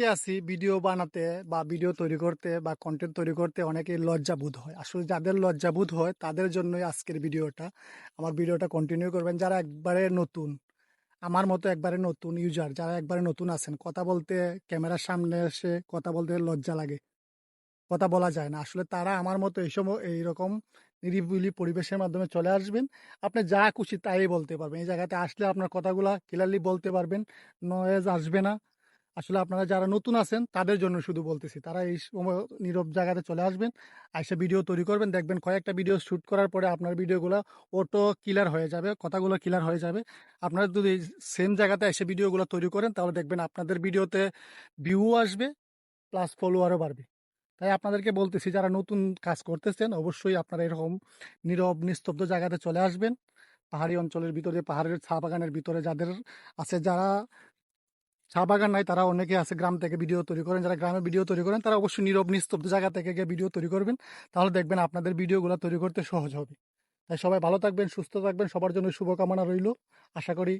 অনেকে আছি ভিডিও বানাতে বা ভিডিও তৈরি করতে বা কন্টেন্ট তৈরি করতে অনেকে লজ্জাবোধ হয়। আসলে যাদের লজ্জাবোধ হয় তাদের জন্যই আজকের ভিডিওটা। আমার ভিডিওটা কন্টিনিউ করবেন যারা একবারে নতুন, আমার মতো একবারে নতুন ইউজার, যারা একবারে নতুন আছেন, কথা বলতে ক্যামেরার সামনে এসে কথা বলতে লজ্জা লাগে, কথা বলা যায় না। আসলে তারা আমার মতো এই সময় এইরকম নিরিবিলি পরিবেশের মাধ্যমে চলে আসবেন। আপনি যা খুশি তাই বলতে পারবেন। এই জায়গাতে আসলে আপনার কথাগুলা ক্লিয়ারলি বলতে পারবেন, নয়েজ আসবে না। আসলে আপনারা যারা নতুন আছেন তাদের জন্য শুধু বলতেছি, তারা এই সময় নীরব জায়গাতে চলে আসবেন, এসে ভিডিও তৈরি করবেন। দেখবেন কয়েকটা ভিডিও শ্যুট করার পরে আপনার ভিডিওগুলো অটো ক্লিয়ার হয়ে যাবে, কথাগুলো ক্লিয়ার হয়ে যাবে। আপনারা যদি সেম জায়গাতে এসে ভিডিওগুলো তৈরি করেন তাহলে দেখবেন আপনাদের ভিডিওতে ভিউ আসবে, প্লাস ফলোয়ারও বাড়বে। তাই আপনাদেরকে বলতেছি, যারা নতুন কাজ করতেছেন অবশ্যই আপনারা এরকম নীরব নিস্তব্ধ জায়গাতে চলে আসবেন। পাহাড়ি অঞ্চলের ভিতরে, পাহাড়ের চা বাগানের ভিতরে যাদের আছে, যারা চা বাগান নাই তারা অনেকে আছে গ্রাম থেকে ভিডিও তৈরি করেন, যারা গ্রামে ভিডিও তৈরি করেন তারা অবশ্যই নীরব নিস্তব্ধ জায়গা থেকে গিয়ে ভিডিও তৈরি করবেন। তাহলে দেখবেন আপনাদের ভিডিওগুলো তৈরি করতে সহজ হবে। তাই সবাই ভালো থাকবেন, সুস্থ থাকবেন, সবার জন্য শুভকামনা রইল। আশা করি